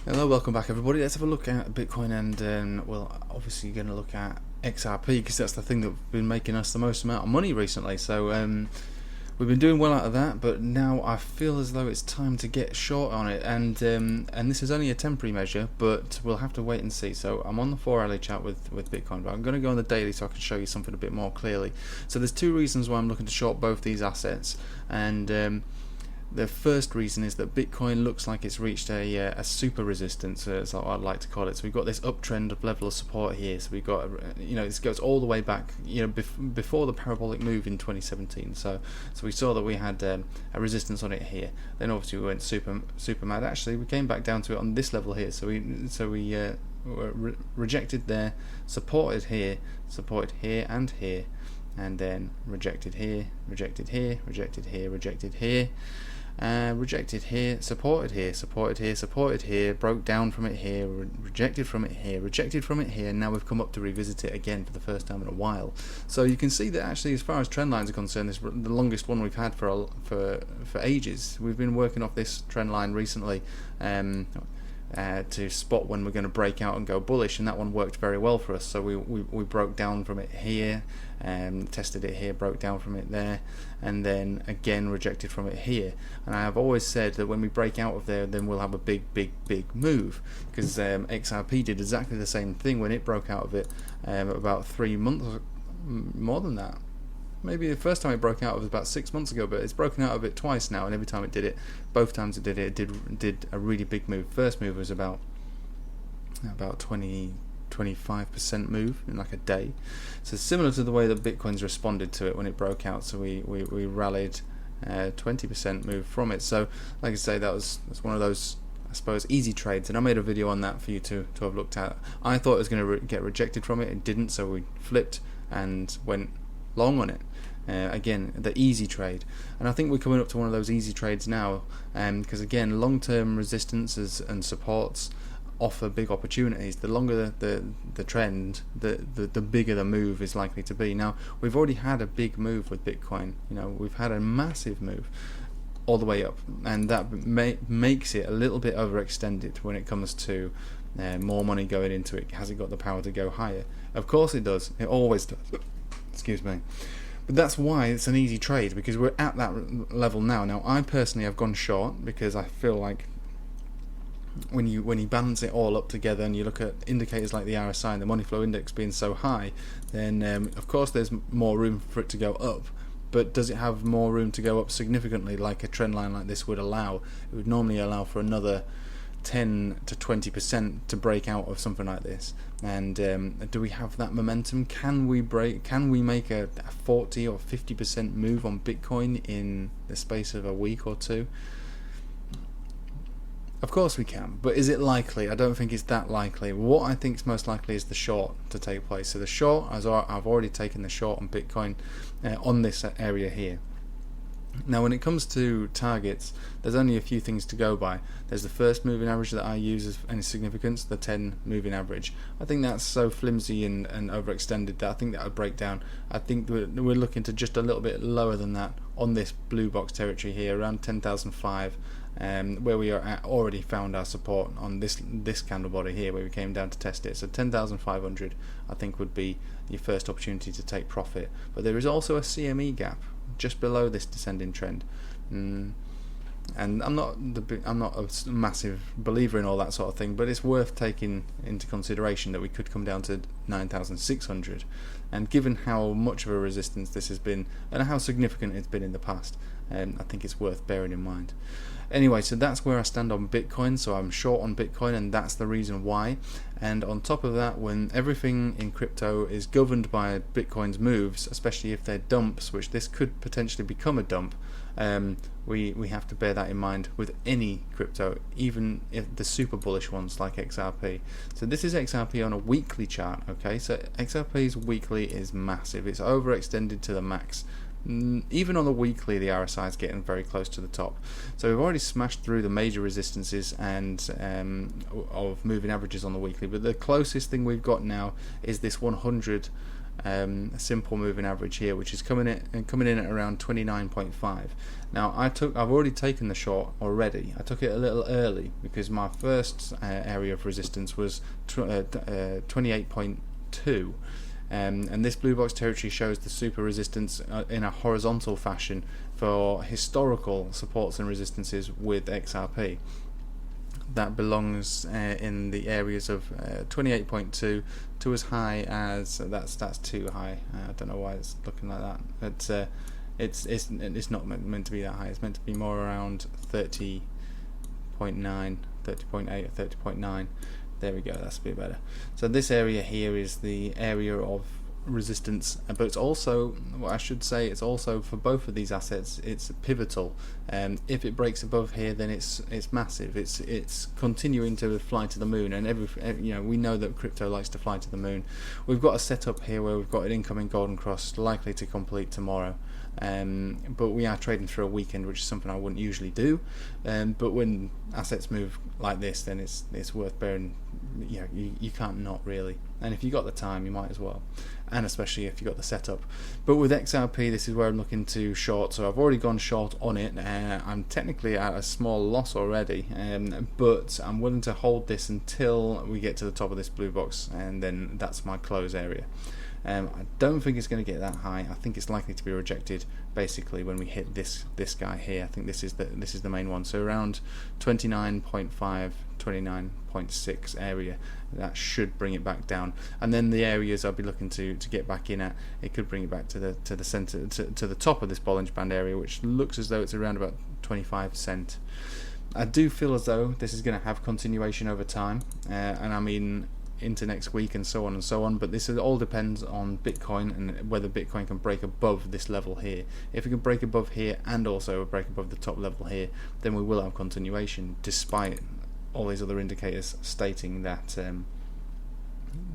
Hello, welcome back everybody. Let's have a look at Bitcoin and well, obviously you're going to look at XRP because that's the thing that's been making us the most amount of money recently. So we've been doing well out of that, but now I feel as though it's time to get short on it, and this is only a temporary measure, but we'll have to wait and see. So I'm on the 4-hourly chart with Bitcoin, but I'm going to go on the daily so I can show you something a bit more clearly. So there's two reasons why I'm looking to short both these assets, and the first reason is that Bitcoin looks like it's reached a super resistance, is what I'd like to call it. So we've got this uptrend of level of support here. So we've got, this goes all the way back, before the parabolic move in 2017. So we saw that we had a resistance on it here. Then obviously we went super mad. Actually, we came back down to it on this level here. So we were rejected there, supported here and here, and then rejected here, rejected here, rejected here, rejected here. Rejected here, supported here, supported here, supported here, broke down from it here, rejected from it here, rejected from it here, and now we've come up to revisit it again for the first time in a while. So you can see that actually, as far as trend lines are concerned, this is the longest one we've had for ages. We've been working off this trend line recently to spot when we're going to break out and go bullish, and that one worked very well for us. So we broke down from it here, tested it here, broke down from it there, and then again rejected from it here. And I have always said that when we break out of there, then we'll have a big move, because XRP did exactly the same thing when it broke out of it about 3 months, more than that. Maybe the first time it broke out was about 6 months ago, but it's broken out of it twice now, and every time it did it, both times it did a really big move. First move was about 25% move in like a day. So similar to the way that Bitcoin's responded to it when it broke out. So we rallied 20% move from it. So like I say, that's one of those, I suppose, easy trades, and I made a video on that for you to have looked at. I thought it was going to get rejected from it. It didn't, so we flipped and went long on it. Again, the easy trade, and I think we're coming up to one of those easy trades now, because again, long-term resistances and supports offer big opportunities. The longer the trend, the bigger the move is likely to be. Now, we've already had a big move with Bitcoin. We've had a massive move all the way up, and that makes it a little bit overextended when it comes to more money going into it. Has it got the power to go higher? Of course it does. It always does. Excuse me. But that's why it's an easy trade, because we're at that level now. Now, I personally have gone short because I feel like when you balance it all up together and you look at indicators like the RSI and the money flow index being so high, then of course there's more room for it to go up. But does it have more room to go up significantly, like a trend line like this would allow? It would normally allow for another 10 to 20% to break out of something like this. And do we have that momentum? Can we make a 40 or 50% move on Bitcoin in the space of a week or two? Of course we can, but is it likely? I don't think it's that likely. What I think is most likely is the short to take place. So the short, as I've already taken the short on Bitcoin on this area here. Now, when it comes to targets, there's only a few things to go by. There's the first moving average that I use as any significance, the 10 moving average. I think that's so flimsy and overextended that I think that would break down. I think we're looking to just a little bit lower than that on this blue box territory here, around 10,005, where we are already found our support on this candle body here, where we came down to test it. So 10,500 I think would be your first opportunity to take profit. But there is also a CME gap just below this descending trend, and I'm not a massive believer in all that sort of thing, but it's worth taking into consideration that we could come down to 9,600, and given how much of a resistance this has been and how significant it's been in the past, I think it's worth bearing in mind. Anyway, so that's where I stand on Bitcoin. So I'm short on Bitcoin, and that's the reason why. And on top of that, when everything in crypto is governed by Bitcoin's moves, especially if they're dumps, which this could potentially become a dump, we have to bear that in mind with any crypto, even if the super bullish ones like XRP. So this is XRP on a weekly chart, okay? So XRP's weekly is massive. It's overextended to the max. Even on the weekly, the RSI is getting very close to the top. So we've already smashed through the major resistances and of moving averages on the weekly, but the closest thing we've got now is this 100 a simple moving average here, which is coming in at around 29.5. Now I've already taken the short already. I took it a little early because my first area of resistance was 28.2. And this blue box territory shows the super resistance in a horizontal fashion for historical supports and resistances with XRP. That belongs in the areas of 28.2 to as high as that's too high. I don't know why it's looking like that, but it's not meant to be that high. It's meant to be more around 30.9, 30.8 or 30.9. There we go, that's a bit better. So this area here is the area of resistance, but it's also, what I should say, it's also for both of these assets, it's pivotal. If it breaks above here, then it's massive. It's continuing to fly to the moon, and we know that crypto likes to fly to the moon. We've got a setup here where we've got an incoming golden cross likely to complete tomorrow. But we are trading through a weekend, which is something I wouldn't usually do. But when assets move like this, then it's worth bearing. You can't not really. And if you got the time, you might as well. And especially if you got the setup. But with XRP, this is where I'm looking to short. So I've already gone short on it. I'm technically at a small loss already, but I'm willing to hold this until we get to the top of this blue box, and then that's my close area. I don't think it's going to get that high. I think it's likely to be rejected basically when we hit this guy here. I think this is the main one. So around 29.5, 29.6 area. That should bring it back down, and then the areas I'll be looking to get back in at, it could bring it back to the center, to the top of this Bollinger Band area, which looks as though it's around about 25 cent. I do feel as though this is going to have continuation over time, and I mean into next week and so on and so on, but this all depends on Bitcoin and whether Bitcoin can break above this level here. If it can break above here and also break above the top level here, then we will have continuation, despite all these other indicators stating that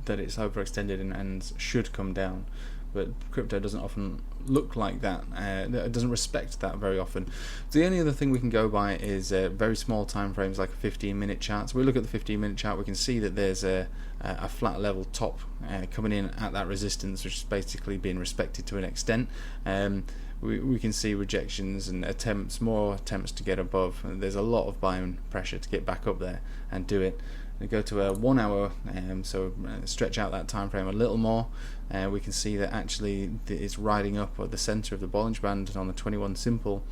that it's overextended and should come down. But crypto doesn't often look like that. It doesn't respect that very often. So the only other thing we can go by is very small time frames, like a 15-minute chart. So we look at the 15-minute chart, we can see that there's a flat level top coming in at that resistance, which is basically being respected to an extent. We can see rejections and more attempts to get above. There's a lot of buying pressure to get back up there and do it. We go to a 1 hour, so stretch out that time frame a little more. We can see that actually it's riding up at the center of the Bollinger Band on the 21 simple,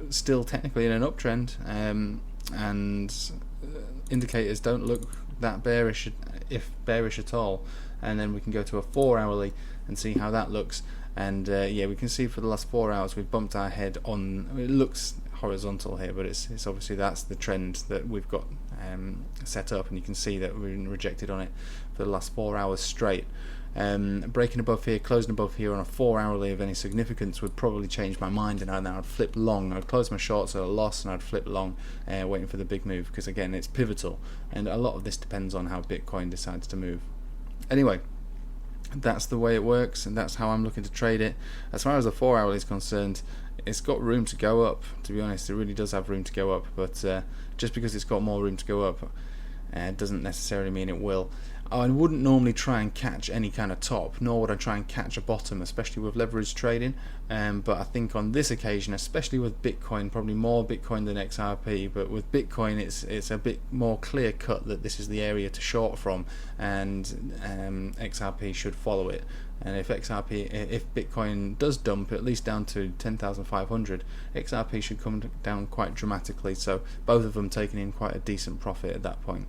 still technically in an uptrend, and indicators don't look that bearish, if bearish at all. And then we can go to a 4 hourly and see how that looks. And we can see for the last 4 hours we've bumped our head on. It looks horizontal here, but it's obviously that's the trend that we've got set up, and you can see that we've been rejected on it for the last 4 hours straight. Breaking above here, closing above here on a 4 hourly of any significance would probably change my mind, and I'd flip long. I'd close my shorts at a loss and I'd flip long, waiting for the big move, because again it's pivotal, and a lot of this depends on how Bitcoin decides to move. Anyway, that's the way it works, and that's how I'm looking to trade it. As far as the 4 hourly is concerned, it's got room to go up. To be honest, it really does have room to go up, but just because it's got more room to go up doesn't necessarily mean it will. I wouldn't normally try and catch any kind of top, nor would I try and catch a bottom, especially with leverage trading, but I think on this occasion, especially with Bitcoin, probably more Bitcoin than XRP, but with Bitcoin it's a bit more clear cut that this is the area to short from, and XRP should follow it. And if Bitcoin does dump at least down to 10,500, XRP should come down quite dramatically, so both of them taking in quite a decent profit at that point.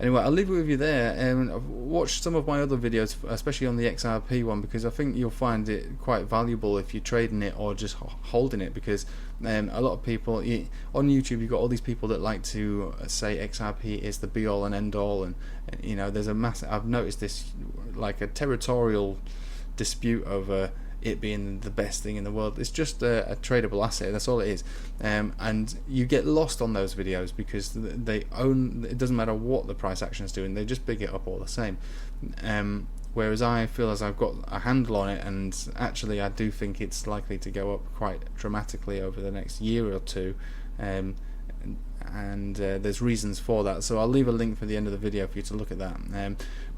Anyway, I'll leave it with you there. Watch some of my other videos, especially on the XRP one, because I think you'll find it quite valuable if you're trading it or just holding it, because a lot of people on YouTube, you've got all these people that like to say XRP is the be all and end all, and there's a massive, I've noticed this, like a territorial dispute over it being the best thing in the world. It's just a tradable asset, that's all it is, and you get lost on those videos because it doesn't matter what the price action is doing, they just big it up all the same, whereas I feel as I've got a handle on it, and actually I do think it's likely to go up quite dramatically over the next year or two, and there's reasons for that, so I'll leave a link for the end of the video for you to look at that.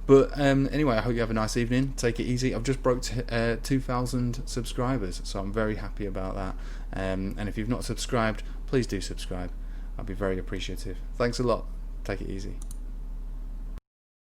But anyway, I hope you have a nice evening. Take it easy. I've just broke 2,000 subscribers, so I'm very happy about that. And if you've not subscribed, please do subscribe. I'll be very appreciative. Thanks a lot. Take it easy.